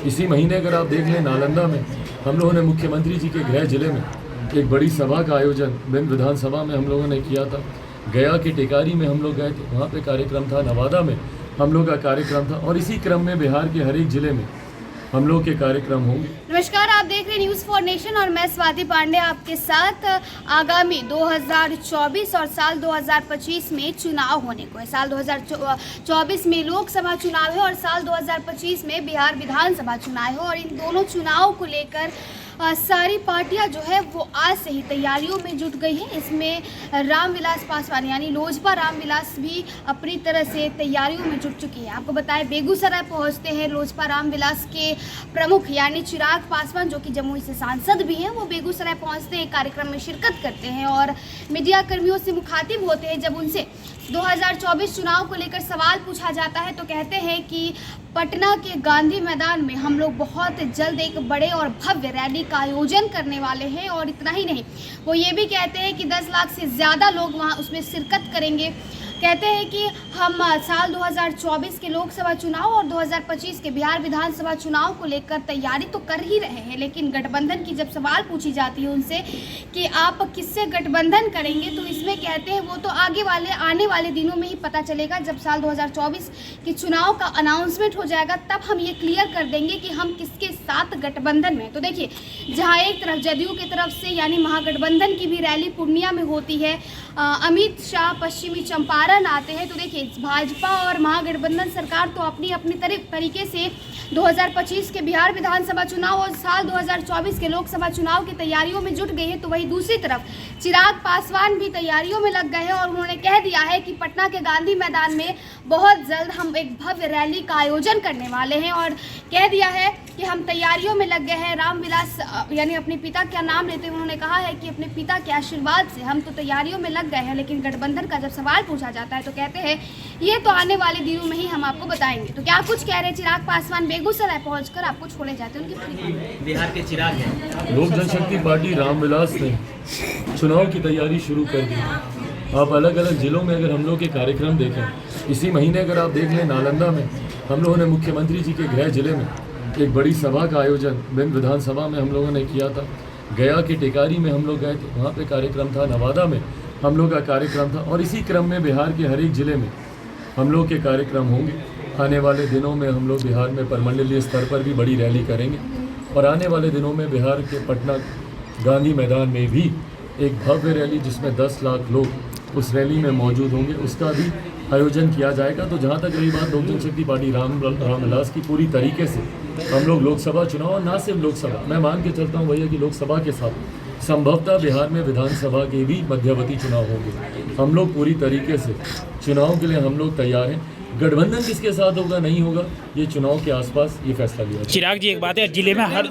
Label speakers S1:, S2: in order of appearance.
S1: इसी महीने अगर आप देख लें, नालंदा में हम लोगों ने मुख्यमंत्री जी के गृह जिले में एक बड़ी सभा का आयोजन बिंद विधानसभा में हम लोगों ने किया था। गया के टेकारी में हम लोग गए थे, वहाँ पे कार्यक्रम था। नवादा में हम लोग का कार्यक्रम था और इसी क्रम में बिहार के हर एक जिले में हम लोग के कार्यक्रम होंगे।
S2: नमस्कार, आप देख रहे हैं न्यूज़ फॉर नेशन और मैं स्वाति पांडे आपके साथ। आगामी 2024 और साल 2025 में चुनाव होने को है। साल 2024 में लोकसभा चुनाव है और साल 2025 में बिहार विधानसभा चुनाव है और इन दोनों चुनाव को लेकर सारी पार्टियां जो है वो आज से ही तैयारियों में जुट गई हैं। इसमें रामविलास पासवान यानी लोजपा रामविलास भी अपनी तरह से तैयारियों में जुट चुकी है। आपको बताएं, बेगूसराय पहुंचते हैं लोजपा रामविलास के प्रमुख यानी चिराग पासवान, जो कि जमुई से सांसद भी हैं। वो बेगूसराय पहुंचते हैं, कार्यक्रम में शिरकत करते हैं और मीडिया कर्मियों से मुखातिब होते हैं। जब उनसे 2024 चुनाव को लेकर सवाल पूछा जाता है तो कहते हैं कि पटना के गांधी मैदान में हम लोग बहुत जल्द एक बड़े और भव्य रैली का आयोजन करने वाले हैं। और इतना ही नहीं, वो ये भी कहते हैं कि 10 लाख से ज़्यादा लोग वहाँ उसमें शिरकत करेंगे। कहते हैं कि हम साल 2024 के लोकसभा चुनाव और 2025 के बिहार विधानसभा चुनाव को लेकर तैयारी तो कर ही रहे हैं, लेकिन गठबंधन की जब सवाल पूछी जाती है उनसे कि आप किससे गठबंधन करेंगे, तो इसमें कहते हैं वो तो आने वाले दिनों में ही पता चलेगा। जब साल 2024 के चुनाव का अनाउंसमेंट हो जाएगा तब हम ये क्लियर कर देंगे कि हम किसके साथ गठबंधन में। तो देखिए, जहाँ एक तरफ जदयू की तरफ से यानी महागठबंधन की भी रैली पूर्णिया में होती है, अमित शाह पश्चिमी चंपारण आते हैं, तो देखिए भाजपा और महागठबंधन सरकार तो अपनी अपनी तरीके से 2025 के बिहार विधानसभा चुनाव और साल 2024 के लोकसभा चुनाव की तैयारियों में जुट गई है। तो वहीं दूसरी तरफ चिराग पासवान भी तैयारियों में लग गए हैं और उन्होंने कह दिया है कि पटना के गांधी मैदान में बहुत जल्द हम एक भव्य रैली का आयोजन करने वाले हैं और कह दिया है कि हम तैयारियों में लग गए हैं। रामविलास यानी अपने पिता का नाम लेते हुए उन्होंने कहा है कि अपने पिता के आशीर्वाद से हम तो तैयारियों में लग गए हैं, लेकिन गठबंधन का जब सवाल पूछा जाता है तो कहते हैं ये तो आने वाले दिनों में ही हम आपको बताएंगे। तो क्या कुछ कह रहे हैं चिराग पासवान बेगूसराय पहुंचकर, आपको छोड़े जाते हैं उनकी
S3: बिहार के चिराग हैं।
S1: लोक जनशक्ति पार्टी रामविलास ने चुनाव की तैयारी शुरू कर दी। आप अलग अलग जिलों में अगर हम लोग के कार्यक्रम देखें, इसी महीने अगर आप देख लें, नालंदा में हम लोगों ने मुख्यमंत्री जी के गृह जिले में एक बड़ी सभा का आयोजन बिंद विधानसभा में हम लोगों ने किया था। गया के टेकारी में हम लोग गए थे, वहाँ पे कार्यक्रम था। नवादा में हम लोग का कार्यक्रम था और इसी क्रम में बिहार के हर एक जिले में हम लोग के कार्यक्रम होंगे। आने वाले दिनों में हम लोग बिहार में परमंडलीय स्तर पर भी बड़ी रैली करेंगे और आने वाले दिनों में बिहार के पटना गांधी मैदान में भी एक भव्य रैली जिसमें 10 लाख लोग उस रैली में मौजूद होंगे, उसका भी आयोजन किया जाएगा। तो जहाँ तक रही बात लोक जनशक्ति पार्टी रामविलास की, पूरी तरीके से हम लोग लोकसभा चुनाव और ना सिर्फ लोकसभा, मैं मान के चलता हूँ भैया कि लोकसभा के साथ संभवतः बिहार में विधानसभा के भी मध्यवर्ती चुनाव होंगे। हम लोग पूरी तरीके से चुनाव के लिए हम लोग तैयार हैं। गठबंधन किसके साथ होगा नहीं होगा, ये चुनाव के आसपास ये फैसला लिया।
S3: चिराग जी, एक बात है, जिले में हर